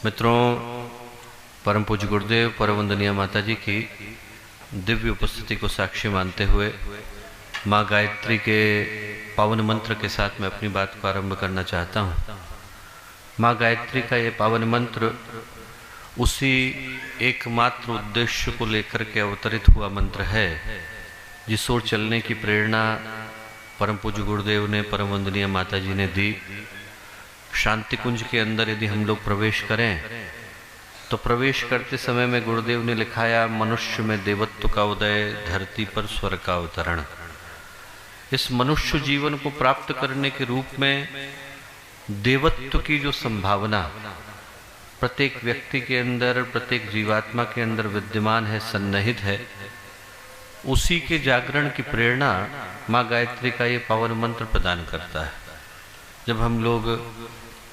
मित्रों, परम पूज्य गुरुदेव परम वंदनीय माता जी की दिव्य उपस्थिति को साक्षी मानते हुए माँ गायत्री के पावन मंत्र के साथ मैं अपनी बात को आरंभ करना चाहता हूँ। माँ गायत्री का ये पावन मंत्र उसी एकमात्र उद्देश्य को लेकर के अवतरित हुआ मंत्र है जिस ओर चलने की प्रेरणा परम पूज्य गुरुदेव ने परम वंदनीय माता जी ने दी। शांति कुंज के अंदर यदि हम लोग प्रवेश करें तो प्रवेश करते समय में गुरुदेव ने लिखाया, मनुष्य में देवत्व का उदय, धरती पर स्वर्ग का अवतरण। इस मनुष्य जीवन को प्राप्त करने के रूप में देवत्व की जो संभावना प्रत्येक व्यक्ति के अंदर, प्रत्येक जीवात्मा के अंदर विद्यमान है, सन्निहित है, उसी के जागरण की प्रेरणा माँ गायत्री का ये पावन मंत्र प्रदान करता है। जब हम लोग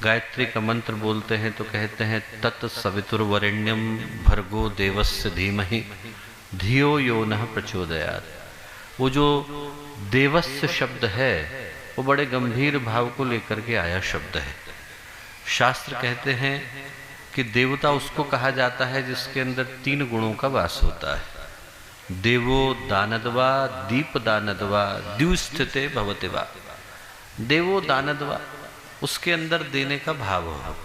गायत्री का मंत्र बोलते हैं तो कहते हैं तत्सवितुर्वरेण्यम भर्गो देवस्य धीमहि धियो यो नः प्रचोदयात्। वो जो देवस्य शब्द है वो बड़े गंभीर भाव को लेकर के आया शब्द है। शास्त्र कहते हैं कि देवता उसको कहा जाता है जिसके अंदर 3 गुणों का वास होता है। देवो दानदवा दीप दानदवा द्युस्थिते भवतिवा। देवो दानदवा, उसके अंदर देने का भाव हो,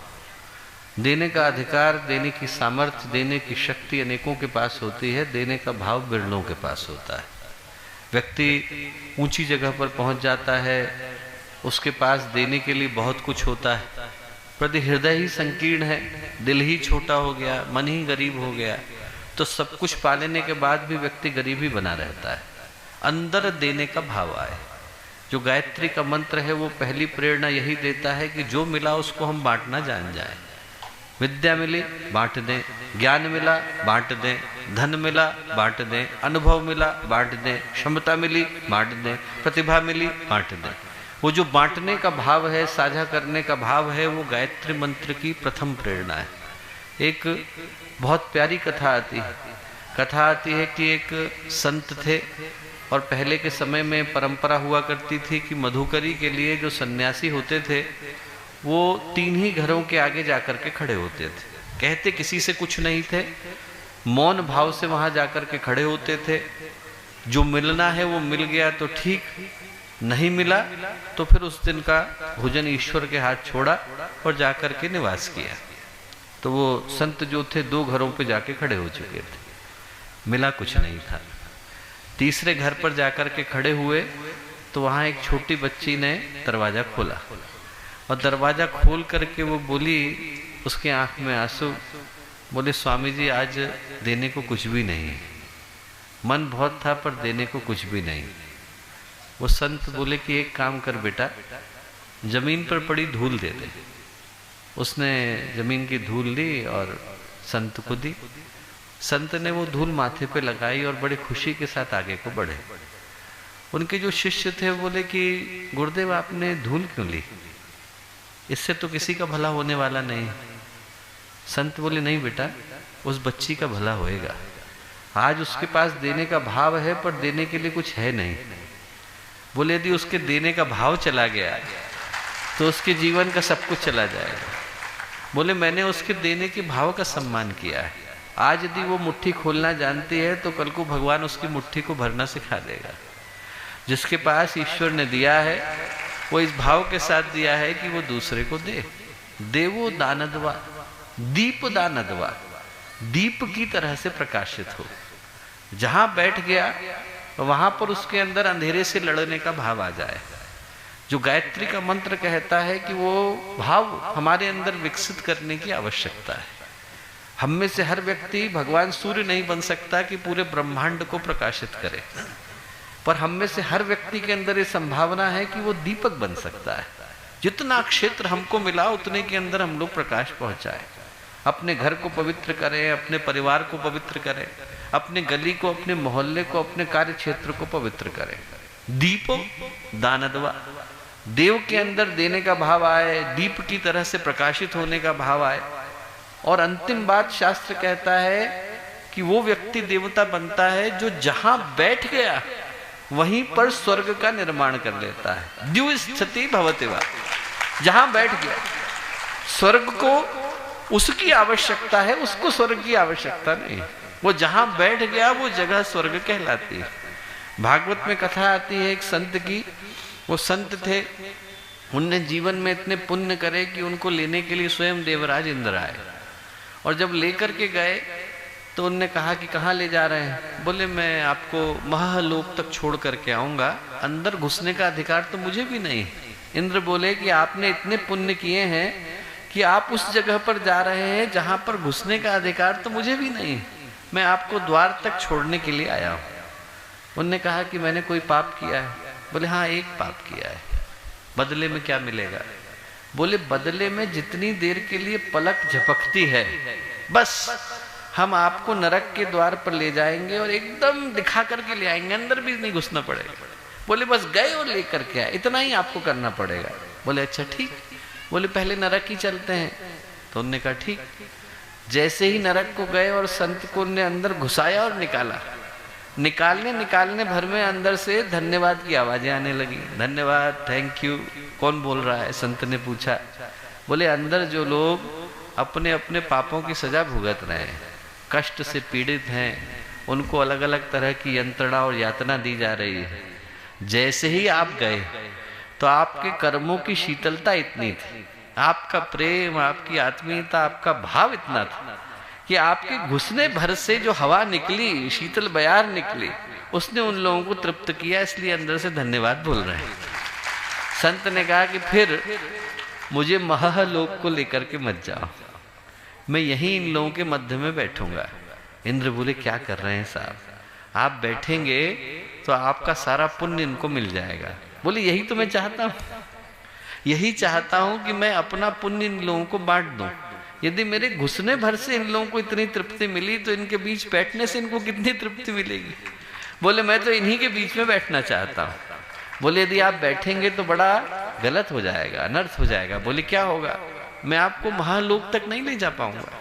देने का अधिकार, देने की सामर्थ्य, देने की शक्ति अनेकों के पास होती है, देने का भाव बिरलों के पास होता है। व्यक्ति ऊंची जगह पर पहुंच जाता है, उसके पास देने के लिए बहुत कुछ होता है, प्रति हृदय ही संकीर्ण है, दिल ही छोटा हो गया, मन ही गरीब हो गया, तो सब कुछ पा लेने के बाद भी व्यक्ति गरीब ही बना रहता है। अंदर देने का भाव आए। जो गायत्री का मंत्र है वो पहली प्रेरणा यही देता है कि जो मिला उसको हम बांटना जान जाए। विद्या मिली बांट दें, ज्ञान मिला बांट दें, धन मिला बांट दें, अनुभव मिला बांट दें, क्षमता मिली बांट दें, प्रतिभा मिली बांट दें। वो जो बांटने का भाव है, साझा करने का भाव है, वो गायत्री मंत्र की प्रथम प्रेरणा है। एक बहुत प्यारी कथा आती है कि एक संत थे और पहले के समय में परंपरा हुआ करती थी कि मधुकरी के लिए जो सन्यासी होते थे वो 3 ही घरों के आगे जाकर के खड़े होते थे। कहते किसी से कुछ नहीं थे, मौन भाव से वहां जाकर के खड़े होते थे। जो मिलना है वो मिल गया तो ठीक, नहीं मिला तो फिर उस दिन का भोजन ईश्वर के हाथ छोड़ा और जाकर के निवास किया। तो वो संत जो थे 2 घरों पे जाके खड़े हो चुके थे, मिला कुछ नहीं था। तीसरे घर पर जाकर के खड़े हुए तो वहां एक छोटी बच्ची ने दरवाजा खोला और दरवाजा खोल करके वो बोली, उसके आंख में आंसू, बोले स्वामी जी आज देने को कुछ भी नहीं है, मन बहुत था पर देने को कुछ भी नहीं। वो संत बोले कि एक काम कर बेटा, जमीन पर पड़ी धूल दे दे। उसने जमीन की धूल ली और संत को दी। संत ने वो धूल माथे पे लगाई और बड़ी खुशी के साथ आगे को बढ़े। उनके जो शिष्य थे बोले कि गुरुदेव आपने धूल क्यों ली, इससे तो किसी का भला होने वाला नहीं। संत बोले नहीं बेटा, उस बच्ची का भला होएगा। आज उसके पास देने का भाव है पर देने के लिए कुछ है नहीं। बोले यदि उसके देने का भाव चला गया तो उसके जीवन का सब कुछ चला जाएगा। बोले मैंने उसके देने के भाव का सम्मान किया है। आज यदि वो मुट्ठी खोलना जानती है तो कल को भगवान उसकी मुट्ठी को भरना सिखा देगा। जिसके पास ईश्वर ने दिया है वो इस भाव के साथ दिया है कि वो दूसरे को दे। देवो दानदवा दीप दानदवा, दीप की तरह से प्रकाशित हो। जहां बैठ गया वहां पर उसके अंदर अंधेरे से लड़ने का भाव आ जाए। जो गायत्री का मंत्र कहता है कि वो भाव हमारे अंदर विकसित करने की आवश्यकता है। हम में से हर व्यक्ति भगवान सूर्य नहीं बन सकता कि पूरे ब्रह्मांड को प्रकाशित करे, पर हम में से हर व्यक्ति के अंदर ये संभावना है कि वो दीपक बन सकता है। जितना क्षेत्र हमको मिला उतने के अंदर हम लोग प्रकाश पहुंचाए। अपने घर को पवित्र करें, अपने परिवार को पवित्र करें, अपने गली को, अपने मोहल्ले को, अपने कार्य क्षेत्र को पवित्र करें। दीपो दानदवा, देव के अंदर देने का भाव आए, दीप की तरह से प्रकाशित होने का भाव आए। और अंतिम बात शास्त्र कहता है कि वो व्यक्ति देवता बनता है जो जहां बैठ गया वहीं पर स्वर्ग का निर्माण कर लेता है। द्युस्थिति भवतिवा, जहां बैठ गया स्वर्ग को उसकी आवश्यकता है, उसको स्वर्ग की आवश्यकता नहीं। वो जहां बैठ गया वो जगह स्वर्ग कहलाती है। भागवत में कथा आती है एक संत की। वो संत थे, उनने जीवन में इतने पुण्य करे कि उनको लेने के लिए स्वयं देवराज इंद्र आए, और जब लेकर के गए तो उनने कहा कि कहाँ ले जा रहे हैं? बोले मैं आपको महालोक तक छोड़ करके आऊंगा, अंदर घुसने का अधिकार तो मुझे भी नहीं। इंद्र बोले कि आपने इतने पुण्य किए हैं कि आप उस जगह पर जा रहे हैं जहां पर घुसने का अधिकार तो मुझे भी नहीं, मैं आपको द्वार तक छोड़ने के लिए आया हूं। उनने कहा कि मैंने कोई पाप किया है? बोले हाँ, एक पाप किया है। बदले में क्या मिलेगा? बोले बदले में जितनी देर के लिए पलक झपकती है, बस हम आपको नरक के द्वार पर ले जाएंगे और एकदम दिखा करके ले आएंगे, अंदर भी नहीं घुसना पड़ेगा। बोले बस गए और लेकर के आए, इतना ही आपको करना पड़ेगा। बोले अच्छा ठीक। बोले पहले नरक ही चलते हैं। तो उन्होंने कहा ठीक। जैसे ही नरक को गए और संत को उन्हें अंदर घुसाया और निकाला, निकालने भर में अंदर से धन्यवाद की आवाजें आने लगी। धन्यवाद, थैंक यू। कौन बोल रहा है? संत ने पूछा। बोले अंदर जो लोग अपने अपने पापों की सजा भुगत रहे हैं, कष्ट से पीड़ित हैं, उनको अलग अलग तरह की यंत्रणा और यातना दी जा रही है। जैसे ही आप गए तो आपके कर्मों की शीतलता इतनी थी, आपका प्रेम, आपकी आत्मीयता, आपका भाव इतना था कि आपके घुसने भर से जो हवा निकली, शीतल बयार निकली, उसने उन लोगों को तृप्त किया, इसलिए अंदर से धन्यवाद बोल रहे हैं। संत ने कहा कि फिर मुझे महालोक को लेकर के मत जाओ, मैं यहीं इन लोगों के मध्य में बैठूंगा। इंद्र बोले क्या कर रहे हैं साहब, आप बैठेंगे तो आपका सारा पुण्य इनको मिल जाएगा। बोले यही तो मैं चाहता हूं, यही चाहता हूं कि मैं अपना पुण्य इन लोगों को बांट दूं। यदि मेरे घुसने भर से इन लोगों को इतनी तृप्ति मिली तो इनके बीच बैठने से इनको कितनी तृप्ति मिलेगी। बोले मैं तो इन्हीं के बीच में बैठना चाहता हूं। बोले यदि आप बैठेंगे तो बड़ा गलत हो जाएगा, अनर्थ हो जाएगा। बोले क्या होगा? मैं आपको महालोक तक नहीं ले जा पाऊंगा।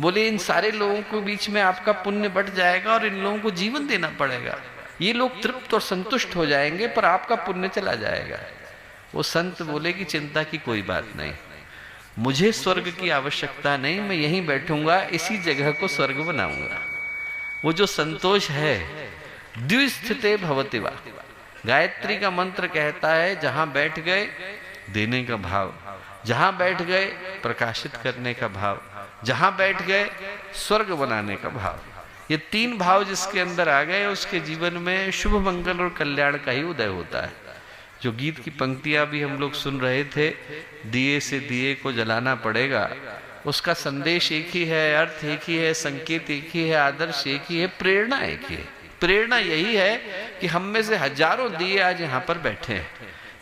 बोले इन सारे लोगों के बीच में आपका पुण्य बढ़ जाएगा और इन लोगों को जीवन देना पड़ेगा। ये लोग तृप्त और संतुष्ट हो जाएंगे पर आपका पुण्य चला जाएगा। वो संत बोले कि चिंता की कोई बात नहीं, मुझे स्वर्ग की आवश्यकता नहीं, मैं यहीं बैठूंगा, इसी जगह को स्वर्ग बनाऊंगा। वो जो संतोष है, द्विस्थिते भवति वा, गायत्री का मंत्र कहता है जहां बैठ गए देने का भाव, जहां बैठ गए प्रकाशित करने का भाव, जहां बैठ गए स्वर्ग बनाने का भाव। ये तीन भाव जिसके अंदर आ गए उसके जीवन में शुभ मंगल और कल्याण का ही उदय होता है। जो गीत की पंक्तियां भी हम लोग सुन रहे थे, दिए से दिए को जलाना पड़ेगा, उसका संदेश एक ही है, अर्थ एक ही है, संकेत एक ही है, आदर्श एक ही है, प्रेरणा एक ही है। प्रेरणा यही है कि हम में से हजारों दिए आज यहाँ पर बैठे हैं।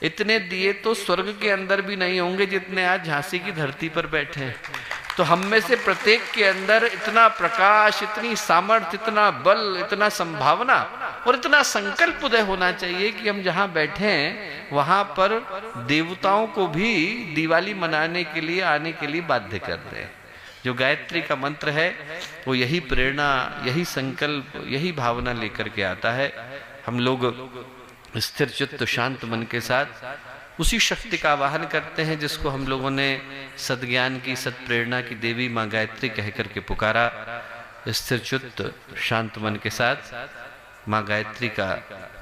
इतने दिए तो स्वर्ग के अंदर भी नहीं होंगे जितने आज झांसी की धरती पर बैठे हैं। तो हम में से प्रत्येक के अंदर इतना प्रकाश, इतनी सामर्थ्य, इतना बल, इतना संभावना और इतना संकल्प उदय होना चाहिए कि हम जहां बैठे हैं वहां पर देवताओं को भी दिवाली मनाने के लिए आने के लिए बाध्य कर दें। जो गायत्री का मंत्र है वो यही प्रेरणा, यही संकल्प, यही भावना लेकर के आता है। हम लोग स्थिर चित्त शांत मन के साथ उसी शक्ति का आवाहन करते हैं जिसको हम लोगों ने सद्ज्ञान की, सत्प्रेरणा की देवी माँ गायत्री कह करके पुकारा। स्थिर चित्त शांत मन के साथ माँ गायत्री का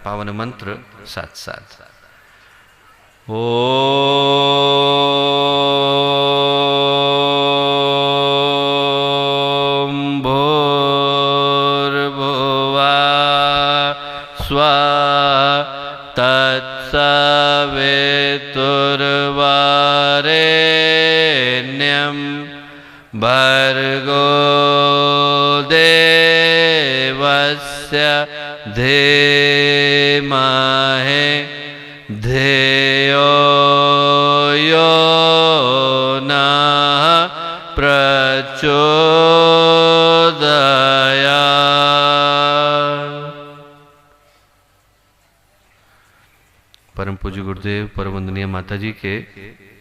पावन मंत्र साथ साथ ओम भूर्भुवः स्वः तत्सवितुर्वरेण्यं भर्गो देवस्य धीमहि धियो यो नः प्रचोदयात्। परम पूज्य गुरुदेव परम वंदनीय माता जी के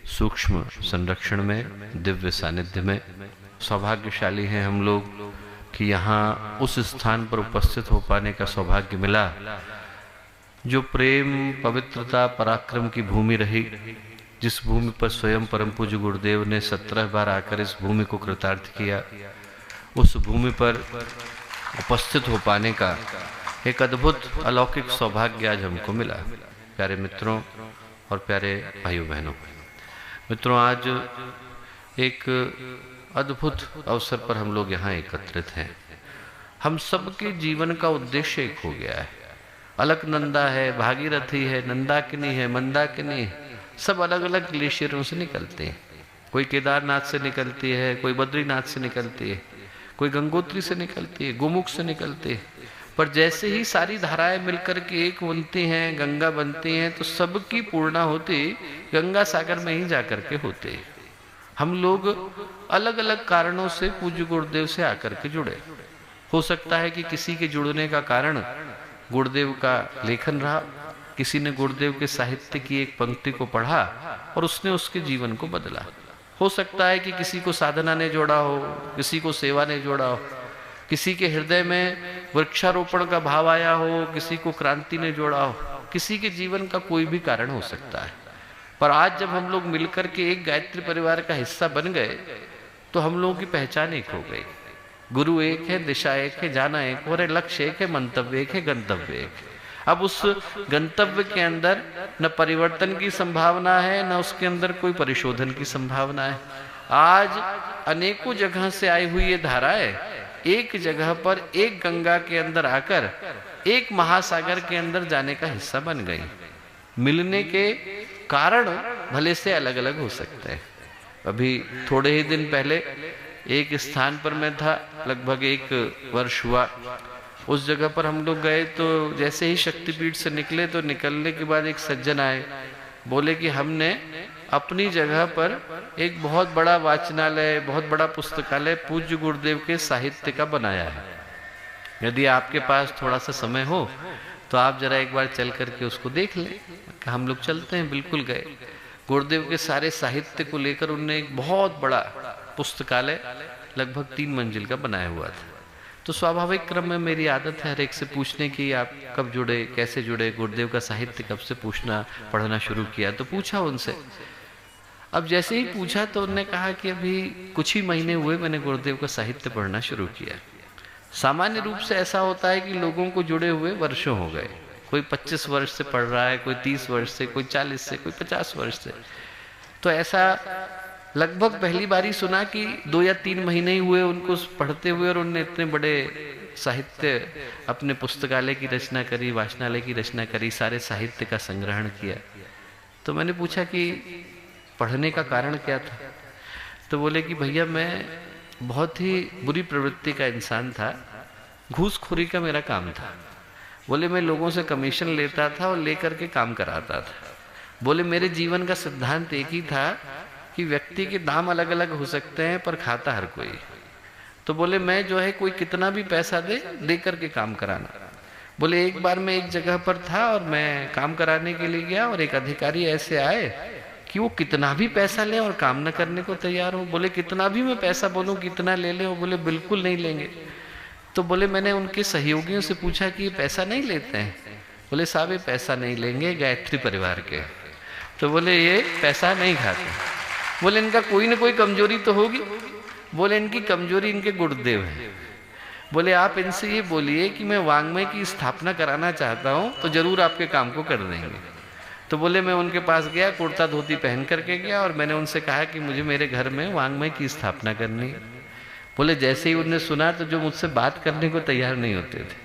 सूक्ष्म संरक्षण में, दिव्य सानिध्य में सौभाग्यशाली हैं हम लोग कि यहाँ उस स्थान पर उपस्थित हो पाने का सौभाग्य मिला जो प्रेम, पवित्रता, पराक्रम की भूमि रही, जिस भूमि पर स्वयं परम पूज्य गुरुदेव ने 17 बार आकर इस भूमि को कृतार्थ किया, उस भूमि पर उपस्थित हो पाने का एक अद्भुत अलौकिक सौभाग्य आज हमको मिला। प्यारे मित्रों और प्यारे भाइयों बहनों, मित्रों, आज एक अद्भुत अवसर पर हम लोग यहाँ एकत्रित हैं। हम सबके जीवन का उद्देश्य एक हो गया है। अलकनंदा है, भागीरथी है, नंदाकिनी है, मंदाकिनी है, सब अलग अलग ग्लेशियरों से निकलते हैं। कोई केदारनाथ से निकलती है, कोई बद्रीनाथ से निकलती है, कोई गंगोत्री से निकलती है, गोमुख से निकलती है। पर जैसे ही सारी धाराएं मिलकर के एक बनती हैं, गंगा बनती हैं, तो सबकी पूर्णा होती गंगा सागर में ही जाकर के होते हैं। हम लोग अलग अलग कारणों से पूज्य गुरुदेव से आकर के जुड़े। हो सकता है कि किसी के जुड़ने का कारण गुरुदेव का लेखन रहा, किसी ने गुरुदेव के साहित्य की एक पंक्ति को पढ़ा और उसने उसके जीवन को बदला। हो सकता है कि किसी को साधना ने जोड़ा हो, किसी को सेवा ने जोड़ा हो, किसी के हृदय में वृक्षारोपण का भाव आया हो, किसी को क्रांति ने जोड़ा हो, किसी के जीवन का कोई भी कारण हो सकता है। पर आज जब हम लोग मिलकर के एक गायत्री परिवार का हिस्सा बन गए तो हम लोगों की पहचान एक हो गई। गुरु एक है, दिशा एक है, जाना एक और है, लक्ष्य एक है, मंतव्य एक है, गंतव्य एक है। अब उस गंतव्य के अंदर न परिवर्तन की संभावना है, न उसके अंदर कोई परिशोधन की संभावना है। आज अनेकों जगह से आई हुई ये धाराएं एक जगह पर एक गंगा के अंदर आकर एक महासागर के अंदर जाने का हिस्सा बन गई। मिलने के कारण भले से अलग अलग हो सकते हैं। अभी थोड़े ही दिन पहले एक स्थान पर मैं था, लगभग 1 वर्ष हुआ। उस जगह पर हम लोग गए तो जैसे ही शक्तिपीठ से निकले तो निकलने के बाद एक सज्जन आए, बोले कि हमने अपनी जगह पर एक बहुत बड़ा वाचनालय, बहुत बड़ा पुस्तकालय पूज्य गुरुदेव के साहित्य का बनाया है। यदि आपके पास थोड़ा सा समय हो तो आप जरा एक बार चल करके उसको देख लें। हम लोग चलते हैं। बिल्कुल गए। गुरुदेव के सारे साहित्य को लेकर उनने एक बहुत बड़ा पुस्तकालय लगभग 3 मंजिल का बनाया हुआ था। तो स्वाभाविक क्रम में मेरी आदत है हर एक से पूछने की, आप कब जुड़े, कैसे जुड़े, गुरुदेव का साहित्य कब से पूछना पढ़ना शुरू किया। तो पूछा उनसे। अब जैसे ही पूछा तो उन्होंने कहा कि अभी कुछ ही महीने हुए मैंने गुरुदेव का साहित्य पढ़ना शुरू किया। सामान्य रूप से ऐसा होता है कि लोगों को जुड़े हुए वर्षों हो गए। कोई 25 वर्ष से पढ़ रहा है, कोई 30 वर्ष से, कोई 40 से, कोई 50 वर्ष से। तो ऐसा लगभग पहली बार ही सुना कि 2 या 3 महीने ही हुए उनको पढ़ते हुए और उन्होंने इतने बड़े साहित्य, अपने पुस्तकालय की रचना करी, वाचनालय की रचना करी, सारे साहित्य का संग्रहण किया। तो मैंने पूछा कि पढ़ने का कारण क्या था। तो बोले कि भैया मैं बहुत ही बुरी प्रवृत्ति का इंसान था, घूसखोरी का मेरा काम था। बोले मैं लोगों से कमीशन लेता था और लेकर के काम कराता था। बोले मेरे जीवन का सिद्धांत एक ही था कि व्यक्ति के दाम अलग अलग हो सकते हैं पर खाता हर कोई। तो बोले मैं जो है कोई कितना भी पैसा दे करके काम कराना। बोले एक बार मैं एक जगह पर था और मैं काम कराने के लिए गया और एक अधिकारी ऐसे आए कि वो कितना भी पैसा ले और काम न करने को तैयार हो। बोले कितना भी मैं पैसा बोलूं कितना ले ले, बोले बिल्कुल नहीं लेंगे। तो बोले मैंने उनके सहयोगियों से पूछा कि ये पैसा नहीं लेते हैं। बोले साहब ये पैसा नहीं लेंगे, गायत्री परिवार के। तो बोले ये पैसा नहीं खाते। बोले इनका कोई ना कोई कमजोरी तो होगी। बोले इनकी कमजोरी इनके गुरुदेव है। बोले आप इनसे ये बोलिए कि मैं वाङ्मय की स्थापना कराना चाहता हूँ तो जरूर आपके काम को कर देंगे। तो बोले मैं उनके पास गया, कुर्ता धोती पहन करके गया और मैंने उनसे कहा कि मुझे मेरे घर में वाङ्मय की स्थापना करनी है। बोले जैसे ही उन्होंने सुना तो जो मुझसे बात करने को तैयार नहीं होते थे,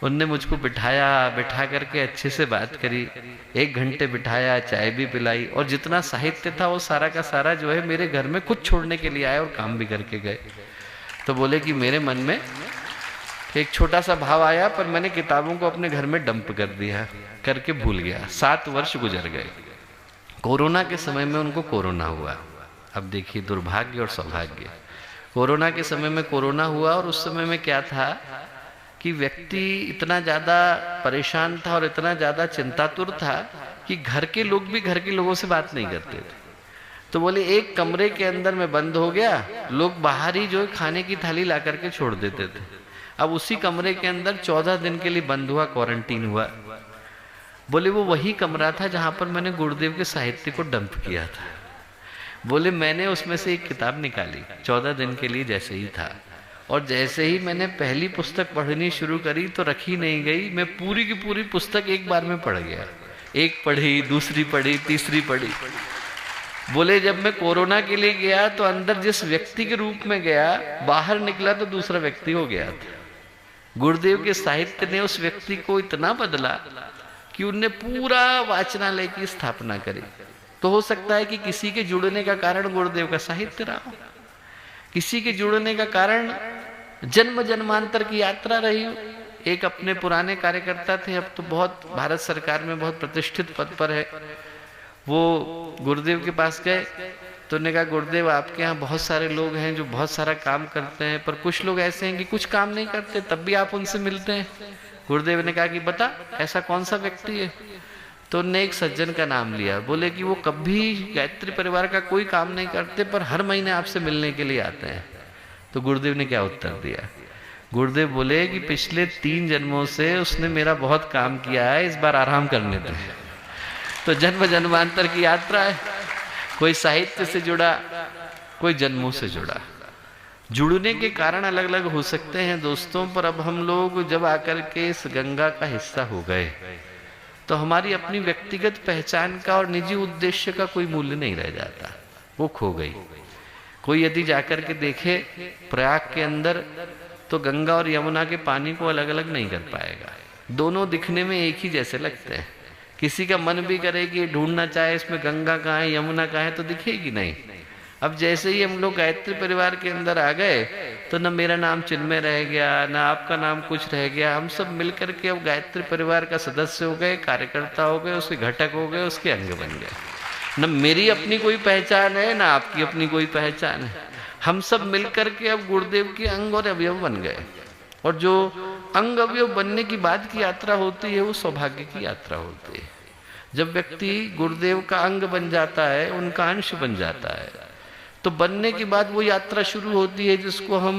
उनने मुझको बिठाया, बिठा करके अच्छे से बात करी। 1 घंटे बिठाया, चाय भी पिलाई और जितना साहित्य था वो सारा का सारा जो है मेरे घर में कुछ छोड़ने के लिए आए और काम भी करके गए। तो बोले कि मेरे मन में एक छोटा सा भाव आया पर मैंने किताबों को अपने घर में डंप कर दिया, करके भूल गया। 7 वर्ष गुजर गए। कोरोना के समय में उनको कोरोना हुआ। अब देखिए दुर्भाग्य और सौभाग्य। कोरोना के समय में कोरोना हुआ और उस समय में क्या था कि व्यक्ति इतना ज़्यादा परेशान था और इतना ज़्यादा चिंतातुर था कि घर के लोग भी घर के लोगों से बात नहीं करते थे। तो बोले एक कमरे के अंदर में बंद हो गया, लोग बाहर ही जो खाने की थाली ला करके छोड़ देते थे। अब उसी कमरे के अंदर 14 दिन के लिए बंद हुआ, क्वारंटीन हुआ। बोले वो वही कमरा था जहां पर मैंने गुरुदेव के साहित्य को डंप किया था। बोले मैंने उसमें से एक किताब निकाली 14 दिन के लिए जैसे ही था, और जैसे ही मैंने पहली पुस्तक पढ़नी शुरू करी तो रखी नहीं गई, मैं पूरी की पूरी पुस्तक एक बार में पढ़ गया। एक पढ़ी, दूसरी पढ़ी, तीसरी पढ़ी। बोले जब मैं कोरोना के लिए गया तो अंदर जिस व्यक्ति के रूप में गया, बाहर निकला तो दूसरा व्यक्ति हो गया था। गुरुदेव के साहित्य ने उस व्यक्ति को इतना बदला कि उनने पूरा वाचनालय की स्थापना करी। तो हो सकता है कि किसी के जुड़ने का कारण गुरुदेव का साहित्य रहा हो, किसी के जुड़ने का कारण जन्म जन्मांतर की यात्रा रही हो। एक अपने पुराने कार्यकर्ता थे, अब तो बहुत भारत सरकार में बहुत प्रतिष्ठित पद पर है, वो गुरुदेव के पास गए तो उन्होंने कहा गुरुदेव आपके यहाँ बहुत सारे लोग हैं जो बहुत सारा काम करते हैं, पर कुछ लोग ऐसे हैं कि कुछ काम नहीं करते, तब भी आप उनसे मिलते हैं। गुरुदेव ने कहा कि बता ऐसा कौन सा व्यक्ति है। तो उन्होंने एक सज्जन का नाम लिया। बोले कि वो कभी गायत्री परिवार का कोई काम नहीं करते पर हर महीने आपसे मिलने के लिए आते हैं। तो गुरुदेव ने क्या उत्तर दिया? गुरुदेव बोले कि पिछले 3 जन्मों से उसने मेरा बहुत काम किया है, इस बार आराम करने दे। तो जन्म जन्मांतर की यात्रा है, कोई साहित्य से जुड़ा, कोई जन्मों से जुड़ा। जुड़ने के कारण अलग अलग हो सकते हैं दोस्तों, पर अब हम लोग जब आकर के इस गंगा का हिस्सा हो गए तो हमारी अपनी व्यक्तिगत पहचान का और निजी उद्देश्य का कोई मूल्य नहीं रह जाता, वो खो गई। कोई यदि जाकर के देखे प्रयाग के अंदर तो गंगा और यमुना के पानी को अलग अलग नहीं कर पाएगा, दोनों दिखने में एक ही जैसे लगते हैं। किसी का मन भी करे कि ढूंढना चाहे इसमें गंगा कहाँ है यमुना कहाँ है तो दिखेगी नहीं। अब जैसे ही हम लोग गायत्री परिवार के अंदर आ गए तो न मेरा नाम चिन्मय रह गया, न आपका नाम कुछ रह गया। हम सब मिलकर के अब गायत्री परिवार का सदस्य हो गए, कार्यकर्ता हो गए, उसके घटक हो गए, उसके अंग बन गए। न मेरी अपनी कोई पहचान है, न आपकी अपनी कोई पहचान है। हम सब मिलकर के अब गुरुदेव के अंग और अवयव बन गए। और जो अंग अवयव बनने की बाद की यात्रा होती है वो सौभाग्य की यात्रा होती है। जब व्यक्ति गुरुदेव का अंग बन जाता है, उनका अंश बन जाता है, तो बनने के बाद वो यात्रा शुरू होती है जिसको हम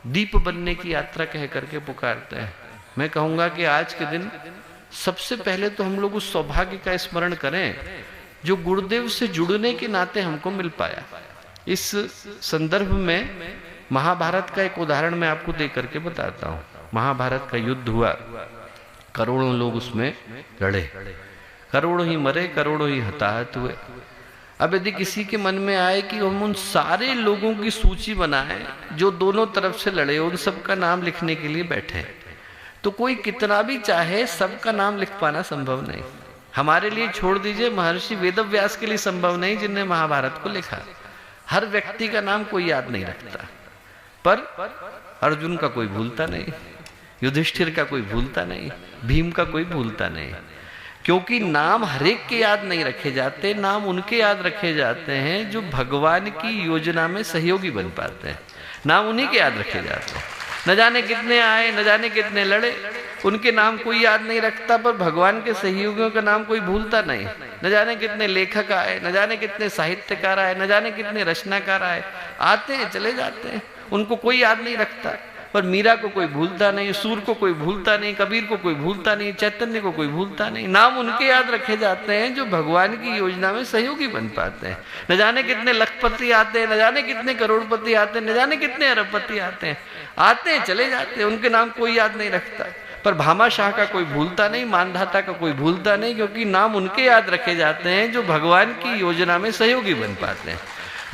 दीप बनने की यात्रा कह करके पुकारते हैं। मैं कहूँगा कि आज के दिन सबसे पहले तो हम लोग उस सौभाग्य का स्मरण करें जो गुरुदेव से जुड़ने के नाते हमको मिल पाया। इस संदर्भ में महाभारत का एक उदाहरण मैं आपको दे करके बताता हूँ। महाभारत का युद्ध हुआ, करोड़ों लोग उसमें लड़े, करोड़ों ही मरे, करोड़ों ही हताहत हुए। अब यदि किसी के मन में आए कि हम उन सारे लोगों की सूची बनाएं जो दोनों तरफ से लड़े, उन सबका नाम लिखने के लिए बैठे, तो कोई कितना भी चाहे सबका नाम लिख पाना संभव नहीं। हमारे लिए छोड़ दीजिए, महर्षि वेदव्यास के लिए संभव नहीं जिनने महाभारत को लिखा। हर व्यक्ति का नाम कोई याद नहीं रखता, पर अर्जुन का कोई भूलता नहीं, युधिष्ठिर का कोई भूलता नहीं, भीम का कोई भूलता नहीं। क्योंकि नाम हरेक के याद नहीं रखे जाते, नाम उनके याद रखे जाते हैं जो भगवान की योजना में सहयोगी बन पाते हैं। नाम उन्हीं के याद रखे जाते हैं। न जाने कितने आए, न जाने कितने लड़े, उनके नाम कोई याद नहीं रखता, पर भगवान के सहयोगियों का नाम कोई भूलता नहीं। न जाने कितने लेखक आए, न जाने कितने साहित्यकार आए, न जाने कितने रचनाकार आए, आते हैं चले जाते हैं, उनको कोई याद नहीं रखता। पर मीरा को कोई भूलता नहीं, सूर को कोई भूलता नहीं, कबीर को कोई भूलता नहीं, चैतन्य को कोई भूलता नहीं। नाम उनके याद रखे जाते हैं जो भगवान की योजना में सहयोगी बन पाते हैं। न जाने कितने लखपति आते हैं, न जाने कितने करोड़पति आते हैं, न जाने कितने अरबपति आते हैं चले जाते हैं, उनके नाम कोई याद नहीं रखता। पर भामाशाह का कोई भूलता नहीं, मानधाता का कोई भूलता नहीं, क्योंकि नाम उनके याद रखे जाते हैं जो भगवान की योजना में सहयोगी बन पाते हैं।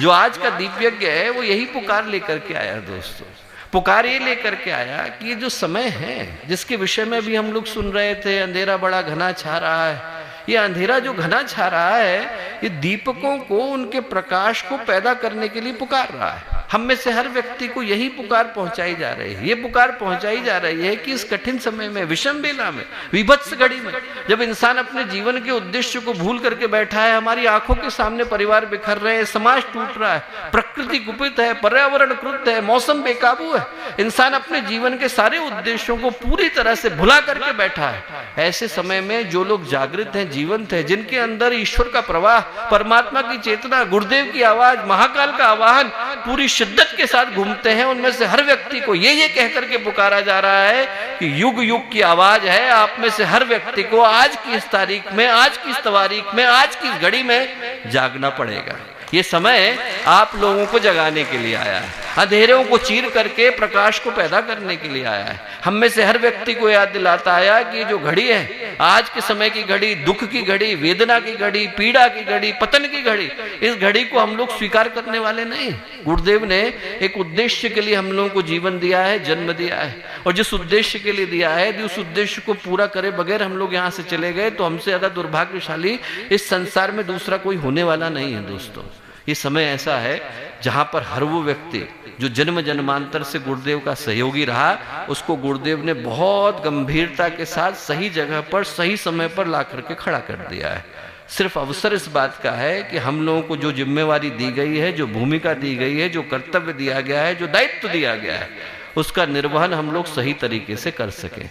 जो आज का दीप यज्ञ है वो यही पुकार लेकर के आया दोस्तों। पुकार ये लेकर के आया कि ये जो समय है जिसके विषय में भी हम लोग सुन रहे थे, अंधेरा बड़ा घना छा रहा है, ये अंधेरा जो घना छा रहा है ये दीपकों को उनके प्रकाश को पैदा करने के लिए पुकार रहा है। हम में से हर व्यक्ति को यही पुकार पहुंचाई जा रही है। ये पुकार पहुंचाई जा रही है कि इस कठिन समय में, विषम बेला में, विभत्स घड़ी में, जब इंसान अपने जीवन के उद्देश्य को भूल करके बैठा है, हमारी आंखों के सामने परिवार बिखर रहे हैं, समाज टूट रहा है, प्रकृति कुपित है, पर्यावरण क्रुद्ध है, मौसम बेकाबू है, इंसान अपने जीवन के सारे उद्देश्यों को पूरी तरह से भुला करके बैठा है। ऐसे समय में जो लोग जागृत हैं, जीवंत हैं, जिनके अंदर ईश्वर का प्रवाह, परमात्मा की चेतना, गुरुदेव की आवाज, महाकाल का आवाहन पूरी शिद्दत के साथ घूमते हैं, उनमें से हर व्यक्ति को ये कह करके पुकारा जा रहा है कि युग युग की आवाज है, आप में से हर व्यक्ति को आज की इस तारीख में, आज की इस तारीख में, आज की इस घड़ी में जागना पड़ेगा। ये समय आप लोगों को जगाने के लिए आया है, अंधेरों को चीर करके प्रकाश को पैदा करने के लिए आया है। हम में से हर व्यक्ति को याद दिलाता आया कि जो घड़ी है, आज के समय की घड़ी, दुख की घड़ी, वेदना की घड़ी, पीड़ा की घड़ी, पतन की घड़ी, इस घड़ी को हम लोग स्वीकार करने वाले नहीं। गुरुदेव ने एक उद्देश्य के लिए हम लोगों को जीवन दिया है, जन्म दिया है, और जिस उद्देश्य के लिए दिया है, उस उद्देश्य को पूरा करे बगैर हम लोग यहाँ से चले गए तो हमसे ज्यादा दुर्भाग्यशाली इस संसार में दूसरा कोई होने वाला नहीं है। दोस्तों, ये समय ऐसा है जहां पर हर वो व्यक्ति जो जन्म जन्मांतर से गुरुदेव का सहयोगी रहा, उसको गुरुदेव ने बहुत गंभीरता के साथ सही जगह पर, सही समय पर ला करके खड़ा कर दिया है। सिर्फ अवसर इस बात का है कि हम लोगों को जो जिम्मेवारी दी गई है, जो भूमिका दी गई है, जो कर्तव्य दिया गया है, जो दायित्व दिया गया है, उसका निर्वहन हम लोग सही तरीके से कर सकें।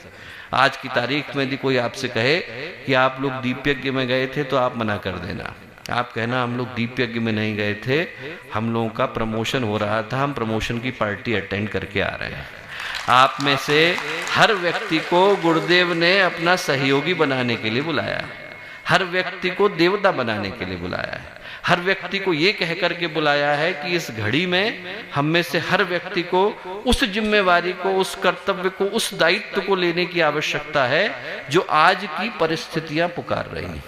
आज की तारीख में यदि कोई आपसे कहे कि आप लोग दीप यज्ञ में गए थे तो आप मना कर देना। आप कहना हम लोग दीप यज्ञ में नहीं गए थे, हम लोगों का प्रमोशन हो रहा था, हम प्रमोशन की पार्टी अटेंड करके आ रहे हैं। आप में से हर व्यक्ति को गुरुदेव ने अपना सहयोगी बनाने के लिए बुलाया है, हर व्यक्ति को देवता बनाने के लिए बुलाया है, हर व्यक्ति को ये कह करके बुलाया है कि इस घड़ी में हम में से हर व्यक्ति को उस जिम्मेवारी को, उस कर्तव्य को, उस दायित्व को लेने की आवश्यकता है जो आज की परिस्थितियां पुकार रही हैं।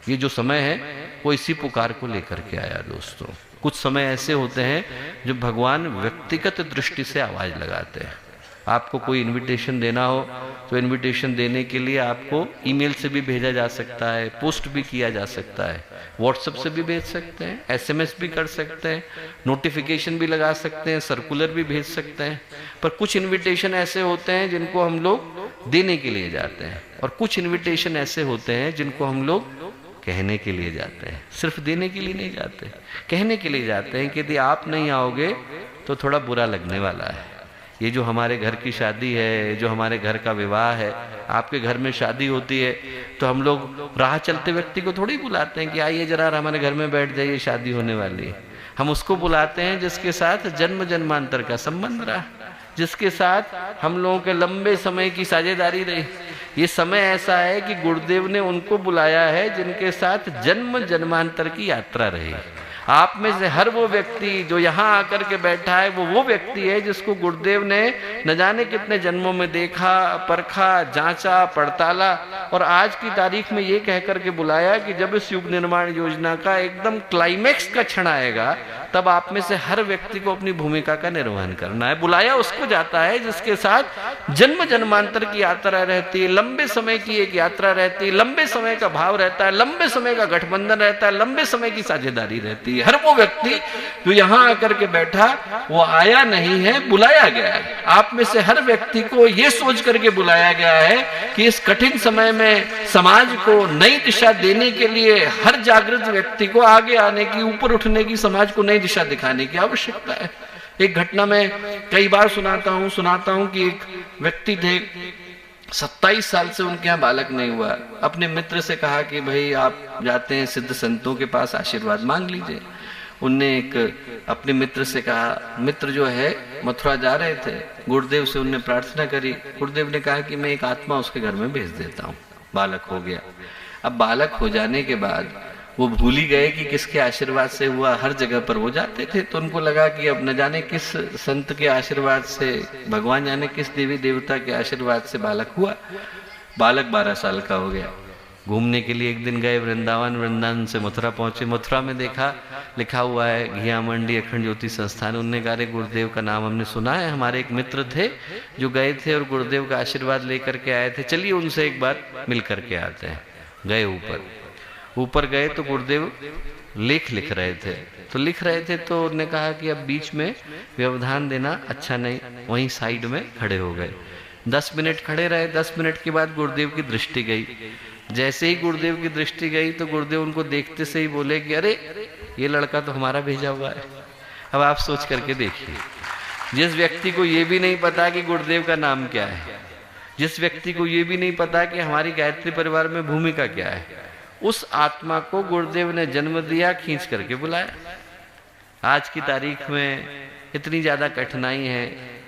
ये जो समय है वो इसी पुकार को लेकर के आया। दोस्तों, कुछ समय ऐसे होते हैं जो भगवान व्यक्तिगत दृष्टि से आवाज लगाते हैं। आपको कोई इनविटेशन देना हो तो इनविटेशन देने के लिए आपको ईमेल से भी भेजा जा सकता है, पोस्ट भी किया जा सकता है, व्हाट्सएप से भी भेज सकते हैं, एसएमएस भी कर सकते हैं, नोटिफिकेशन भी लगा सकते हैं, सर्कुलर भी भेज सकते हैं। पर कुछ इनविटेशन ऐसे होते हैं जिनको हम लोग देने के लिए जाते हैं, और कुछ इनविटेशन ऐसे होते हैं जिनको हम लोग कहने के लिए जाते हैं। सिर्फ देने के लिए नहीं जाते, कहने के लिए जाते हैं कि यदि आप नहीं आओगे तो थोड़ा बुरा लगने वाला है। ये जो हमारे घर की शादी है, जो हमारे घर का विवाह है, आपके घर में शादी होती है तो हम लोग राह चलते व्यक्ति को थोड़ी बुलाते हैं कि आइए जरा हमारे घर में बैठ जाइए, शादी होने वाली है। हम उसको बुलाते हैं जिसके साथ जन्म जन्मांतर का संबंध रहा, जिसके साथ हम लोगों के लंबे समय की साझेदारी रही। ये समय ऐसा है कि गुरुदेव ने उनको बुलाया है जिनके साथ जन्म जन्मांतर की यात्रा रही। आप में से हर वो व्यक्ति जो यहाँ आकर के बैठा है वो व्यक्ति है जिसको गुरुदेव ने न जाने कितने जन्मों में देखा, परखा, जांचा, पड़ताला, और आज की तारीख में ये कह करके बुलाया कि जब इस युग निर्माण योजना का एकदम क्लाइमेक्स का क्षण आएगा तब आप में से हर व्यक्ति को अपनी भूमिका का निर्वहन करना है। बुलाया उसको जाता है जिसके साथ जन्म जन्मांतर की यात्रा रहती है, लंबे समय की एक यात्रा रहती है, लंबे समय का भाव रहता है, लंबे समय का गठबंधन रहता है, लंबे समय की साझेदारी रहती है। हर वो व्यक्ति जो यहाँ आकर के बैठा वो आया नहीं है, बुलाया गया है। आप में से हर व्यक्ति को ये सोच करके बुलाया गया है कि इस कठिन समय में समाज को नई दिशा देने के लिए हर जागृत व्यक्ति को आगे आने की, ऊपर उठने की, समाज को नई दिशा दिखाने की आवश्यकता है। एक घटना में कई बार सुनाता हूं कि एक व्यक्ति थे, 27 साल से उनके यहाँ बालक नहीं हुआ। अपने मित्र से कहा कि भाई आप जाते हैं सिद्ध संतों के पास, आशीर्वाद मांग लीजिए। उनने एक अपने मित्र से कहा, मित्र जो है मथुरा जा रहे थे, गुरुदेव से उनने प्रार्थना करी। गुरुदेव ने कहा कि मैं एक आत्मा उसके घर में भेज देता हूँ। बालक हो गया। अब बालक हो जाने के बाद वो भूल ही गए कि किसके आशीर्वाद से हुआ। हर जगह पर वो जाते थे तो उनको लगा कि अब न जाने किस संत के आशीर्वाद से, भगवान जाने किस देवी देवता के आशीर्वाद से बालक हुआ। बालक 12 साल का हो गया। घूमने के लिए एक दिन गए वृंदावन, वृंदावन से मथुरा पहुंचे। मथुरा में देखा लिखा हुआ है घिया मंडी अखंड ज्योति संस्थान। उनने कहा रे गुरुदेव का नाम हमने सुना है, हमारे एक मित्र थे जो गए थे और गुरुदेव का आशीर्वाद लेकर के आए थे, चलिए उनसे एक बार मिल करके आते हैं। गए ऊपर गए तो गुरुदेव लेख लिख रहे थे, तो उन्होंने कहा कि अब बीच में व्यवधान देना अच्छा नहीं, वहीं साइड में खड़े हो गए। 10 मिनट खड़े रहे। 10 मिनट के बाद गुरुदेव की दृष्टि गई। जैसे ही गुरुदेव की दृष्टि गई तो गुरुदेव उनको देखते से ही बोले कि अरे ये लड़का तो हमारा भेजा हुआ है। अब आप सोच करके देखिए, जिस व्यक्ति को ये भी नहीं पता कि गुरुदेव का नाम क्या है, जिस व्यक्ति को ये भी नहीं पता कि हमारी गायत्री परिवार में भूमिका क्या है, उस आत्मा को गुरुदेव ने जन्म दिया, खींच करके बुलाया। आज की तारीख में इतनी ज़्यादा कठिनाई है,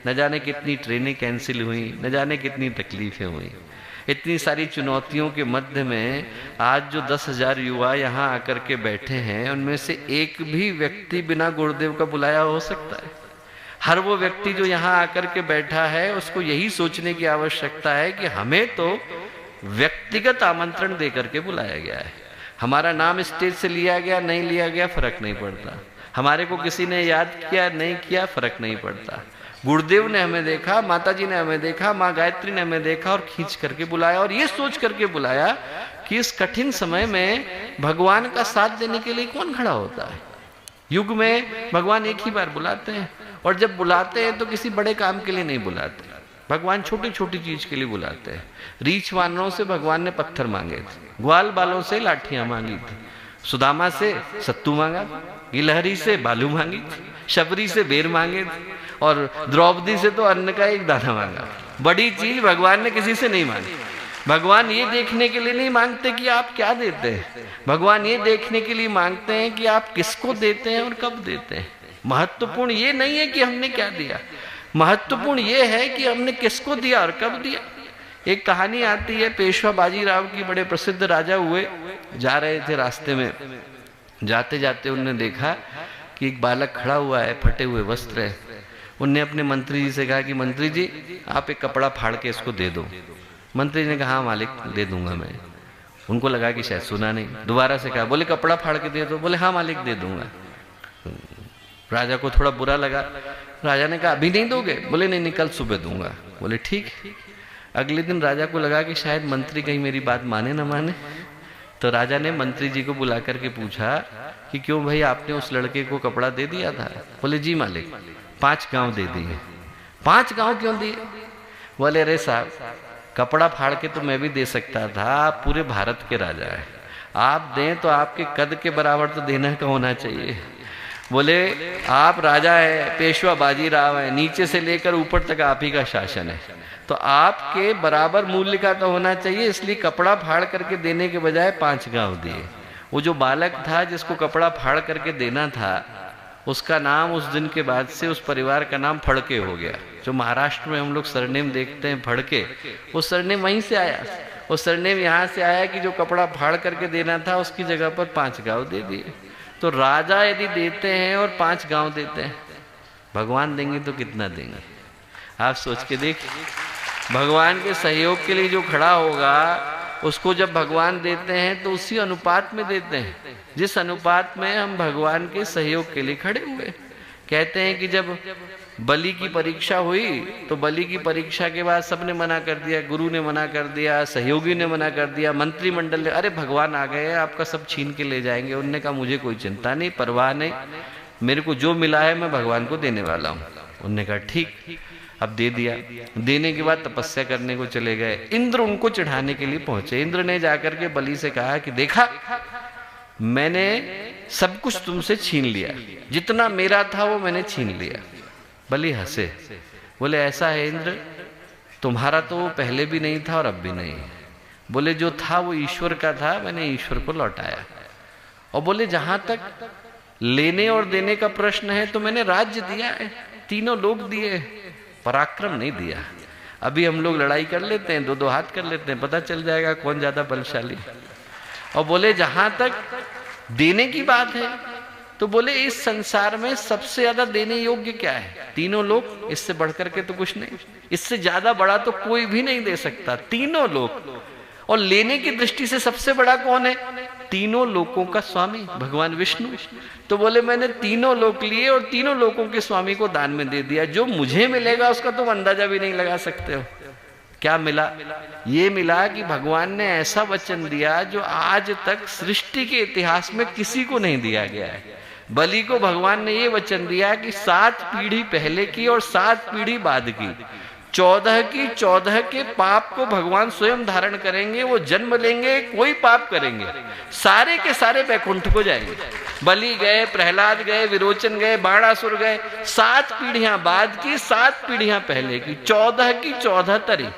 न जाने कितनी ट्रेनें कैंसिल हुई, न जाने कितनी तकलीफें हुई। इतनी सारी चुनौतियों के मध्य में आज जो 10,000 युवा यहाँ आकर के बैठे हैं, उनमें से एक भी व्यक्ति बिना गुरुदेव का बुलाया हो सकता है? हर वो व्यक्ति जो यहाँ आकर के बैठा है उसको यही सोचने की आवश्यकता है कि हमें तो व्यक्तिगत आमंत्रण देकर के बुलाया गया है। हमारा नाम स्टेज से लिया गया नहीं लिया गया फर्क नहीं पड़ता, हमारे को किसी ने याद किया नहीं किया फर्क नहीं पड़ता। गुरुदेव ने हमें देखा, माता जी ने हमें देखा, माँ गायत्री ने हमें देखा और खींच करके बुलाया, और ये सोच करके बुलाया कि इस कठिन समय में भगवान का साथ देने के लिए कौन खड़ा होता है। युग में भगवान एक ही बार बुलाते हैं, और जब बुलाते हैं तो किसी बड़े काम के लिए नहीं बुलाते, भगवान छोटी छोटी चीज के लिए बुलाते हैं। रीछ वानरों से भगवान ने पत्थर मांगे थे, ग्वाल बालों से लाठियां मांगी थी, सुदामा से सत्तू मांगा, गिलहरी से बालू मांगी थी, शबरी से बेर मांगे थे, और द्रौपदी से तो अन्न का एक दाना मांगा। बड़ी चीज भगवान ने किसी से नहीं मांगी। भगवान ये देखने के लिए नहीं मांगते कि आप क्या देते हैं, भगवान ये देखने के लिए मांगते हैं कि आप किसको देते हैं और कब देते हैं। महत्वपूर्ण ये नहीं है कि हमने क्या दिया, महत्वपूर्ण ये है कि हमने किसको दिया और कब दिया। एक कहानी आती है पेशवा बाजीराव की, बड़े प्रसिद्ध राजा हुए, जा रहे थे, रास्ते में जाते जाते उन्होंने देखा कि एक बालक खड़ा हुआ है, फटे हुए वस्त्र है। उनने अपने मंत्री जी से कहा कि मंत्री जी आप एक कपड़ा फाड़ के इसको दे दो। मंत्री जी ने कहा हाँ मालिक दे दूंगा मैं। उनको लगा कि शायद सुना नहीं, दोबारा से कहा, बोले कपड़ा फाड़ के दे दो, बोले हाँ मालिक दे दूंगा। राजा को थोड़ा बुरा लगा, राजा ने कहा अभी नहीं दोगे, बोले नहीं कल सुबह दूंगा। बोले ठीक। अगले दिन राजा को लगा कि शायद मंत्री कहीं मेरी बात माने ना माने, तो राजा ने मंत्री जी को बुला करके पूछा कि क्यों भाई आपने उस लड़के को कपड़ा दे दिया था? बोले जी मालिक 5 गांव दे दिए। 5 गांव क्यों दिए? बोले अरे साहब कपड़ा फाड़ के तो मैं भी दे सकता था, आप पूरे भारत के राजा है, आप दें तो आपके कद के बराबर तो देना का होना चाहिए। बोले आप राजा है, पेशवा बाजीराव है, नीचे से लेकर ऊपर तक आप ही का शासन है, तो आपके बराबर मूल्य का तो होना चाहिए, इसलिए कपड़ा फाड़ करके देने के बजाय 5 गांव दिए। वो जो बालक था जिसको कपड़ा फाड़ करके देना था, उसका नाम उस दिन के बाद से उस परिवार का नाम फड़के हो गया। जो महाराष्ट्र में हम लोग सरनेम देखते हैं फड़के, वो सरनेम वहीं से आया। वो सरनेम यहाँ से आया कि जो कपड़ा फाड़ करके देना था उसकी जगह पर 5 गांव दे दिए। तो राजा यदि देते हैं और 5 गांव देते हैं, भगवान देंगे तो कितना देंगे? आप सोच के देखिए। भगवान के सहयोग के लिए जो खड़ा होगा उसको जब भगवान देते हैं तो उसी अनुपात में देते हैं जिस अनुपात में हम भगवान के सहयोग के लिए खड़े हुए। कहते हैं कि जब बलि की परीक्षा हुई तो बलि की परीक्षा के बाद सबने मना कर दिया, गुरु ने मना कर दिया, सहयोगी ने मना कर दिया, मंत्रिमंडल ने, अरे भगवान आ गए आपका सब छीन के ले जाएंगे। उन्होंने कहा मुझे कोई चिंता नहीं, परवाह नहीं, मेरे को जो मिला है मैं भगवान को देने वाला हूँ। उन्होंने कहा ठीक, अब दे दिया। देने के बाद तपस्या करने को चले गए। इंद्र उनको चढ़ाने के लिए पहुंचे। इंद्र ने जाकर के बलि से कहा कि देखा मैंने सब कुछ तुमसे छीन लिया, जितना मेरा था वो मैंने छीन लिया। बलि हंसे, बोले ऐसा है इंद्र, तुम्हारा तो वो पहले भी नहीं था और अब भी नहीं है। बोले जो था वो ईश्वर का था, मैंने ईश्वर को लौटाया। और बोले जहां तक लेने और देने का प्रश्न है तो मैंने राज्य दिया है, तीनों लोग दिए, पराक्रम नहीं दिया। अभी हम लोग लड़ाई कर लेते हैं, 2-2 हाथ कर लेते हैं, पता चल जाएगा कौन ज्यादा बलशाली। और बोले जहां तक देने की बात है तो बोले इस संसार में सबसे ज्यादा देने योग्य क्या है? तीनों लोग, इससे बढ़कर के तो कुछ नहीं, इससे ज्यादा बड़ा तो कोई भी नहीं दे सकता, तीनों लोग। और लेने की दृष्टि से सबसे बड़ा कौन है? तीनों लोकों का स्वामी भगवान विष्णु। तो बोले मैंने तीनों लोक लिए और तीनों लोकों के स्वामी को दान में दे दिया। जो मुझे मिलेगा उसका तुम अंदाजा भी नहीं लगा सकते हो। क्या मिला? ये मिला कि भगवान ने ऐसा वचन दिया जो आज तक सृष्टि के इतिहास में किसी को नहीं दिया गया है। बलि को भगवान ने ये वचन दिया कि 7 पीढ़ी पहले की और 7 पीढ़ी बाद की 14 के पाप को भगवान स्वयं धारण करेंगे। वो जन्म लेंगे, कोई पाप करेंगे, सारे के सारे वैकुंठ को जाएंगे। बलि गए, प्रहलाद गए, विरोचन गए, बाणासुर गए। 7 पीढ़ियां बाद की, 7 पीढ़ियां पहले की, 14 की 14 तरी।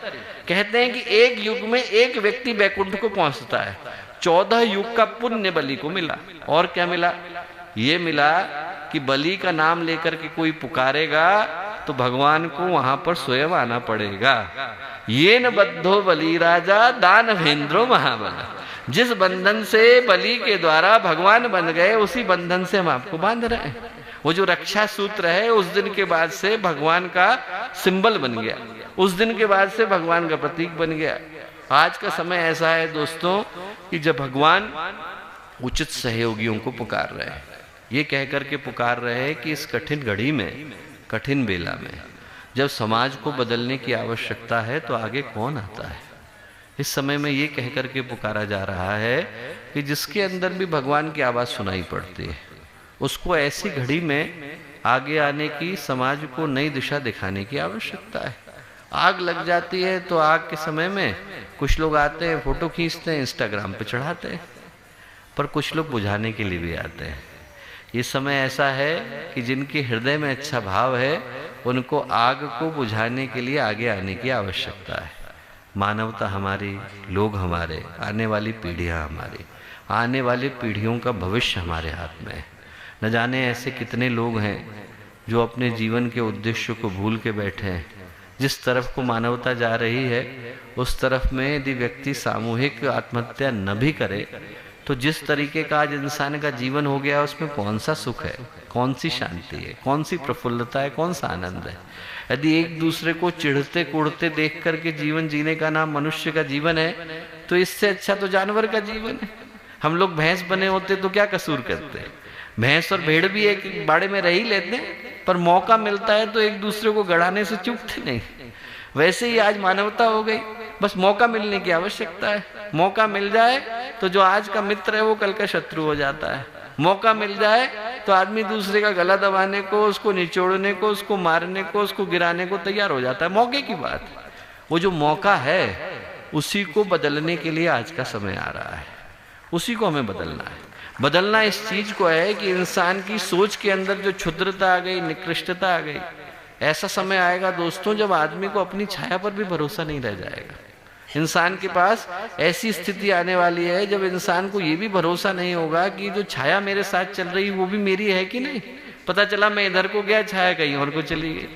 कहते हैं कि एक युग में एक व्यक्ति वैकुंठ को पहुंचता है। 14 युग का पुण्य बलि को मिला। और क्या मिला? ये मिला कि कि बलि का नाम लेकर के कोई पुकारेगा तो भगवान को वहां पर स्वयं आना पड़ेगा। ये न बद्धो बलि राजा दानवेंद्रो महाबला। जिस बंधन से बलि के द्वारा भगवान बन गए उसी बंधन से हम आपको बांध रहे हैं। वो जो रक्षा सूत्र है उस दिन के बाद से भगवान का सिंबल बन गया, उस दिन के बाद से भगवान का प्रतीक बन गया। आज का समय ऐसा है दोस्तों कि जब भगवान उचित सहयोगियों को पुकार रहे हैं, ये कहकर के पुकार रहे हैं कि इस कठिन घड़ी में, कठिन बेला में जब समाज को बदलने की आवश्यकता है तो आगे कौन आता है। इस समय में ये कहकर के पुकारा जा रहा है कि जिसके अंदर भी भगवान की आवाज सुनाई पड़ती है उसको ऐसी घड़ी में आगे आने की, समाज को नई दिशा दिखाने की आवश्यकता है। आग लग जाती है तो आग के समय में कुछ लोग आते हैं, फोटो खींचते हैं, इंस्टाग्राम पे चढ़ाते हैं, पर कुछ लोग बुझाने के लिए भी आते हैं। ये समय ऐसा है कि जिनके हृदय में अच्छा भाव है उनको आग को बुझाने के लिए आगे आने की आवश्यकता है। मानवता हमारी, लोग हमारे, आने वाली पीढ़ियां हमारी, आने वाली पीढ़ियों का भविष्य हमारे हाथ में है। न जाने ऐसे कितने लोग हैं जो अपने जीवन के उद्देश्य को भूल के बैठे हैं। जिस तरफ को मानवता जा रही है उस तरफ में यदि व्यक्ति सामूहिक आत्महत्या न भी करे तो जिस तरीके का आज इंसान का जीवन हो गया उसमें कौन सा सुख है, कौन सी शांति है, कौन सी प्रफुल्लता है, कौन सा आनंद है। यदि एक दूसरे को चिढ़ते कूड़ते देख करके जीवन जीने का नाम मनुष्य का जीवन है तो इससे अच्छा तो जानवर का जीवन है। हम लोग भैंस बने होते तो क्या कसूर करते। भैंस और भेड़ भी एक बाड़े में रह ही लेते हैं, पर मौका मिलता है तो एक दूसरे को गड़ाने से चूकते नहीं। वैसे ही आज मानवता हो गई, बस मौका मिलने की आवश्यकता है। मौका मिल जाए तो जो आज का मित्र है वो कल का शत्रु हो जाता है। मौका मिल जाए तो आदमी दूसरे का गला दबाने को, उसको निचोड़ने को, उसको मारने को, उसको गिराने को तैयार हो जाता है। मौके की बात, वो जो मौका है उसी को बदलने के लिए आज का समय आ रहा है, उसी को हमें बदलना है। बदलना इस चीज को है कि इंसान की सोच के अंदर जो क्षुद्रता आ गई, निकृष्टता आ गई। ऐसा समय आएगा दोस्तों जब आदमी को अपनी छाया पर भी भरोसा नहीं रह जाएगा। इंसान के पास ऐसी स्थिति आने वाली है जब इंसान को ये भी भरोसा नहीं होगा कि जो छाया मेरे साथ चल रही वो भी मेरी है कि नहीं। पता चला मैं इधर को गया, छाया कहीं और को चली गई।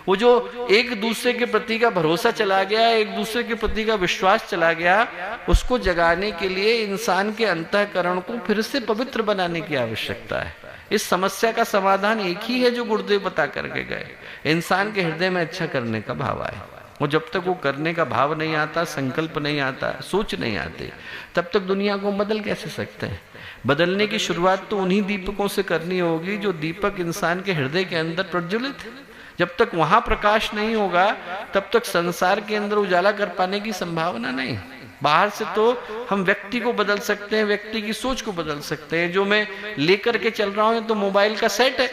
वो जो एक दूसरे के प्रति का भरोसा चला गया, एक दूसरे के प्रति का विश्वास चला गया, उसको जगाने के लिए इंसान के अंतःकरण को फिर से पवित्र बनाने की आवश्यकता है। इस समस्या का समाधान एक ही है जो गुरुदेव बता करके गए, इंसान के हृदय में अच्छा करने का भाव आए। वो जब तक वो करने का भाव नहीं आता, संकल्प नहीं आता, सोच नहीं आती, तब तक दुनिया को बदल कैसे सकते हैं। बदलने की शुरुआत तो उन्हीं दीपकों से करनी होगी जो दीपक इंसान के हृदय के अंदर प्रज्वलित है। जब तक वहां प्रकाश नहीं होगा तब तक संसार के अंदर उजाला कर पाने की संभावना नहीं। बाहर से तो हम व्यक्ति को बदल सकते हैं, व्यक्ति की सोच को बदल सकते हैं। जो मैं लेकर के चल रहा हूं तो मोबाइल का सेट है,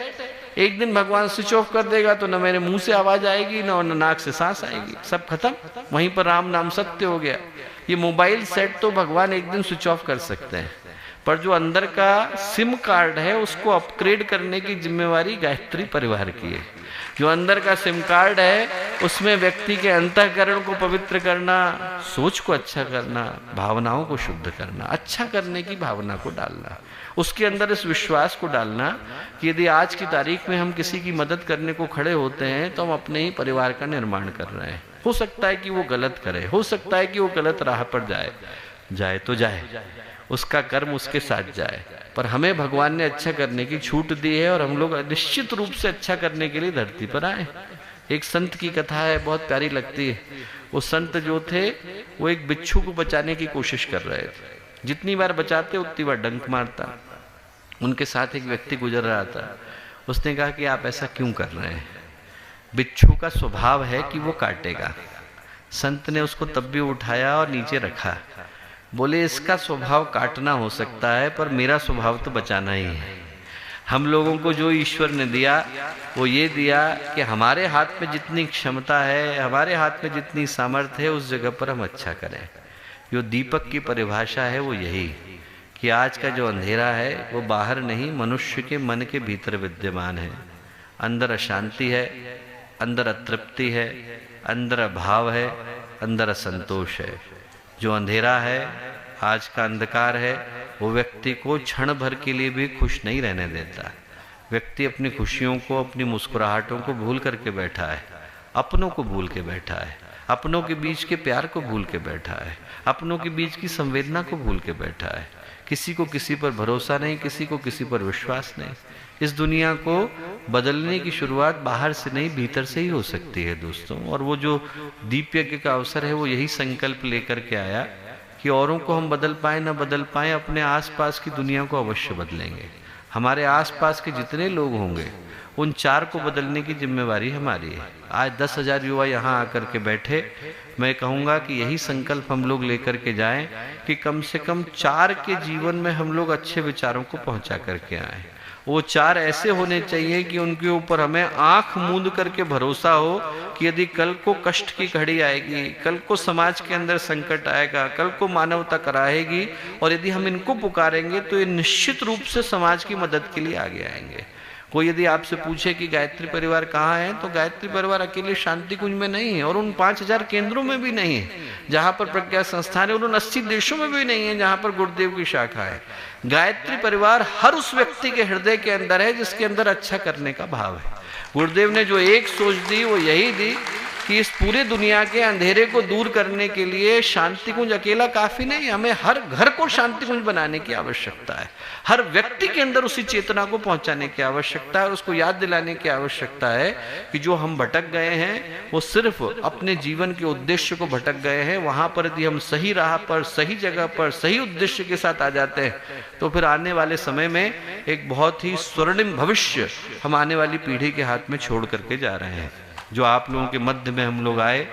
एक दिन भगवान स्विच ऑफ कर देगा तो न मेरे मुंह से आवाज आएगी न नाक से सांस आएगी, सब खत्म। वहीं पर राम नाम सत्य हो गया। ये मोबाइल सेट तो भगवान एक दिन स्विच ऑफ कर सकते हैं, पर जो अंदर का सिम कार्ड है उसको अपग्रेड करने की जिम्मेवारी गायत्री परिवार की है। जो अंदर का सिम कार्ड है उसमें व्यक्ति के अंतःकरण को पवित्र करना, सोच को अच्छा करना, भावनाओं को शुद्ध करना, अच्छा करने की भावना को डालना, उसके अंदर इस विश्वास को डालना कि यदि आज की तारीख में हम किसी की मदद करने को खड़े होते हैं तो हम अपने ही परिवार का निर्माण कर रहे हैं। हो सकता है कि वो गलत करे, हो सकता है कि वो गलत राह पर जाए तो जाए, उसका कर्म उसके साथ जाए, पर हमें भगवान ने अच्छा करने की छूट दी है और हम लोग निश्चित रूप से अच्छा करने के लिए धरती पर आए। एक संत की कथा है, बहुत प्यारी लगती है। वो संत जो थे वो एक बिच्छू को बचाने की कोशिश कर रहे थे। जितनी बार बचाते उतनी बार डंक मारता। उनके साथ एक व्यक्ति गुजर रहा था। उसने कहा कि आप ऐसा क्यों कर रहे हैं? बिच्छू का स्वभाव है कि वो काटेगा। संत ने उसको तब भी उठाया और नीचे रखा। बोले इसका स्वभाव काटना हो सकता है पर मेरा स्वभाव तो बचाना ही है। हम लोगों को जो ईश्वर ने दिया वो ये दिया कि हमारे हाथ में जितनी क्षमता है, हमारे हाथ में जितनी सामर्थ्य है, उस जगह पर हम अच्छा करें। जो दीपक की परिभाषा है वो यही कि आज का जो अंधेरा है वो बाहर नहीं, मनुष्य के मन के भीतर विद्यमान है। अंदर अशांति है, अंदर अतृप्ति है, अंदर अभाव है, अंदर असंतोष है। जो अंधेरा है, आज का अंधकार है, वो व्यक्ति को क्षण भर के लिए भी खुश नहीं रहने देता। व्यक्ति अपनी खुशियों को, अपनी मुस्कुराहटों को भूल करके बैठा है, अपनों को भूल के बैठा है, अपनों के बीच के प्यार को भूल के बैठा है, अपनों के बीच की संवेदना को भूल के बैठा है। किसी को किसी पर भरोसा नहीं, किसी को किसी पर विश्वास नहीं। इस दुनिया को बदलने की शुरुआत बाहर से नहीं, भीतर से ही हो सकती है दोस्तों। और वो जो दीप यज्ञ का अवसर है, वो यही संकल्प लेकर के आया कि औरों को हम बदल पाए ना बदल पाए, अपने आसपास की दुनिया को अवश्य बदलेंगे। हमारे आसपास के जितने लोग होंगे उन 4 को बदलने की जिम्मेवारी हमारी है। आज 10,000 युवा यहाँ आकर के बैठे, मैं कहूँगा कि यही संकल्प हम लोग लेकर के जाएं कि कम से कम 4 के जीवन में हम लोग अच्छे विचारों को पहुँचा करके आएँ। वो 4 ऐसे होने चाहिए कि उनके ऊपर हमें आंख मूंद करके भरोसा हो कि यदि कल को कष्ट की घड़ी आएगी, कल को समाज के अंदर संकट आएगा, कल को मानवता कराएगी, और यदि हम इनको पुकारेंगे तो ये निश्चित रूप से समाज की मदद के लिए आगे आएंगे। कोई यदि आपसे पूछे कि गायत्री परिवार कहाँ है, तो गायत्री परिवार अकेले शांति कुंज में नहीं है, और उन 5,000 केंद्रों में भी नहीं है जहाँ पर प्रज्ञा संस्थान है, और उन 80 देशों में भी नहीं है जहाँ पर गुरुदेव की शाखा है। गायत्री परिवार हर उस व्यक्ति के हृदय के अंदर है जिसके अंदर अच्छा करने का भाव है। गुरुदेव ने जो एक सोच दी वो यही दी कि इस पूरे दुनिया के अंधेरे को दूर करने के लिए शांति कुंज अकेला काफी नहीं, हमें हर घर को शांति कुंज बनाने की आवश्यकता है। हर व्यक्ति के अंदर उसी चेतना को पहुंचाने की आवश्यकता है, और उसको याद दिलाने की आवश्यकता है कि जो हम भटक गए हैं वो सिर्फ अपने जीवन के उद्देश्य को भटक गए हैं। वहां पर यदि हम सही राह पर, सही जगह पर, सही उद्देश्य के साथ आ जाते हैं तो फिर आने वाले समय में एक बहुत ही स्वर्णिम भविष्य हम आने वाली पीढ़ी के हाथ में छोड़ करके जा रहे हैं। जो आप लोगों के मध्य में हम लोग आए,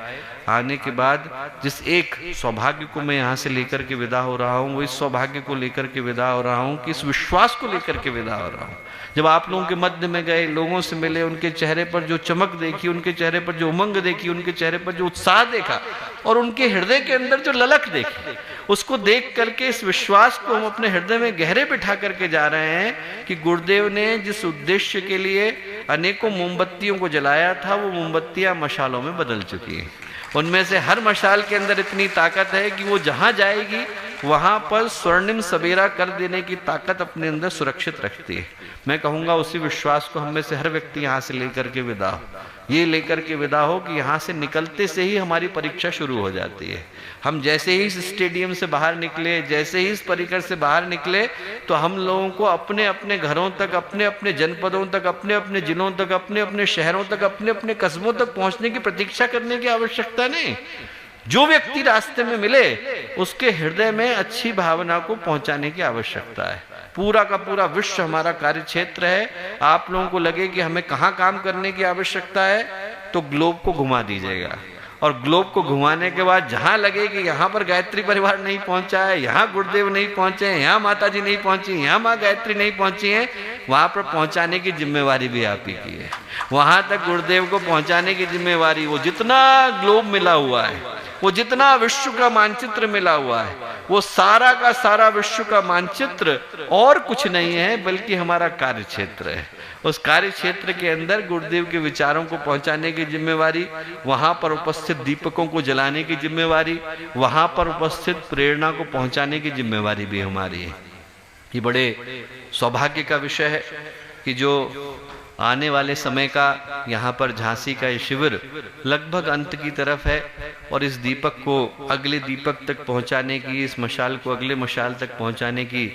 आने के बाद जिस एक सौभाग्य को मैं यहाँ से लेकर के विदा हो रहा हूँ, वो इस सौभाग्य को लेकर के विदा हो रहा हूँ कि इस विश्वास को लेकर के विदा हो रहा हूँ। जब आप लोगों के मध्य में गए, लोगों से मिले, उनके चेहरे पर जो चमक देखी, उनके चेहरे पर जो उमंग देखी, उनके चेहरे पर जो उत्साह देखा, और उनके हृदय के अंदर जो ललक देखी, उसको देख करके इस विश्वास को हम अपने हृदय में गहरे बिठा करके जा रहे हैं कि गुरुदेव ने जिस उद्देश्य के लिए अनेकों मोमबत्तियों को जलाया था, वो मोमबत्तियां मशालों में बदल चुकी हैं। उनमें से हर मशाल के अंदर इतनी ताकत है कि वो जहां जाएगी वहां पर स्वर्णिम सवेरा कर देने की ताकत अपने अंदर सुरक्षित रखती है। मैं कहूंगा उसी विश्वास को हम में से हर व्यक्ति यहाँ से लेकर के विदा हो, ये लेकर के विदा हो कि यहाँ से निकलते से ही हमारी परीक्षा शुरू हो जाती है। हम जैसे ही इस स्टेडियम से बाहर निकले, जैसे ही इस परिकर से बाहर निकले, तो हम लोगों को अपने अपने घरों तक, अपने अपने जनपदों तक, अपने अपने जिलों तक, अपने अपने शहरों तक, अपने अपने कस्बों तक पहुंचने की प्रतीक्षा करने की आवश्यकता नहीं। जो व्यक्ति रास्ते में मिले उसके हृदय में अच्छी भावना को पहुंचाने की आवश्यकता है। पूरा का पूरा विश्व हमारा कार्य क्षेत्र है। आप लोगों को लगे कि हमें कहाँ काम करने की आवश्यकता है, तो ग्लोब को घुमा दीजिएगा, और ग्लोब को घुमाने के बाद जहां लगे कि यहाँ पर गायत्री परिवार नहीं पहुंचा है, यहाँ गुरुदेव नहीं पहुंचे हैं, यहाँ माता जी नहीं पहुंची, यहाँ माँ गायत्री नहीं पहुंची है, वहां पर पहुंचाने की जिम्मेवारी भी आप ही की है। वहां तक गुरुदेव को पहुंचाने की जिम्मेवारी, वो जितना ग्लोब मिला हुआ है, वो जितना विश्व का मानचित्र मिला हुआ है, वो सारा का सारा विश्व का मानचित्र और कुछ नहीं है बल्कि हमारा कार्य क्षेत्र है। उस कार्य क्षेत्र के अंदर गुरुदेव के विचारों को पहुंचाने की जिम्मेवारी, वहां पर उपस्थित दीपकों को जलाने की जिम्मेवारी, वहां पर उपस्थित प्रेरणा को पहुंचाने की जिम्मेवारी भी हमारी है। ये बड़े सौभाग्य का विषय है कि जो आने वाले समय का यहाँ पर झांसी का ये शिविर लगभग अंत की तरफ है, और इस दीपक को अगले दीपक तक पहुँचाने की, इस मशाल को अगले मशाल तक पहुँचाने की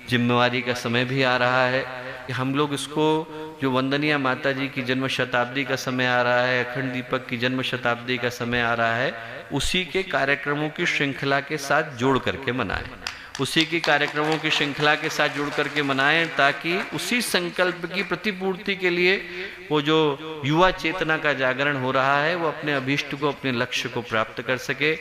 जिम्मेवारी का समय भी आ रहा है कि हम लोग इसको, जो वंदनीय माता जी की जन्म शताब्दी का समय आ रहा है, अखंड दीपक की जन्म शताब्दी का समय आ रहा है, उसी के कार्यक्रमों की श्रृंखला के साथ जोड़ करके मनाएं, उसी की कार्यक्रमों की श्रृंखला के साथ जुड़ करके मनाएं, ताकि उसी संकल्प की प्रतिपूर्ति के लिए वो जो युवा चेतना का जागरण हो रहा है वो अपने अभीष्ट को, अपने लक्ष्य को प्राप्त कर सके।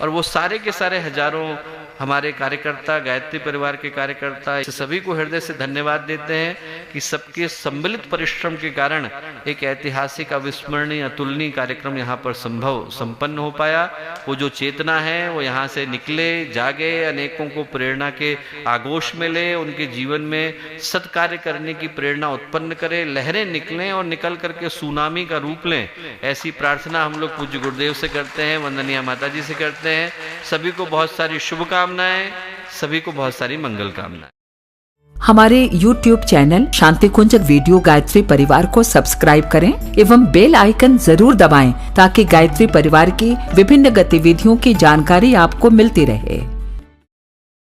और वो सारे के सारे हजारों हमारे कार्यकर्ता, गायत्री परिवार के कार्यकर्ता, सभी को हृदय से धन्यवाद देते हैं कि सबके सम्मिलित परिश्रम के कारण एक ऐतिहासिक, अविस्मरणीय, अतुलनीय कार्यक्रम यहाँ पर संपन्न हो पाया। वो जो चेतना है वो यहाँ से निकले, जागे, अनेकों को प्रेरणा के आगोश मिले, उनके जीवन में सत्कार्य करने की प्रेरणा उत्पन्न करे, लहरें निकलें और निकल करके सुनामी का रूप लें। ऐसी प्रार्थना हम लोग पूज्य गुरुदेव से करते हैं, वंदनीय माता जी से करते हैं। सभी को बहुत सारी शुभकामनाएं, सभी को बहुत सारी मंगल कामनाएं। हमारे YouTube चैनल शांति कुंज वीडियो गायत्री परिवार को सब्सक्राइब करें एवं बेल आइकन जरूर दबाएं ताकि गायत्री परिवार की विभिन्न गतिविधियों की जानकारी आपको मिलती रहे।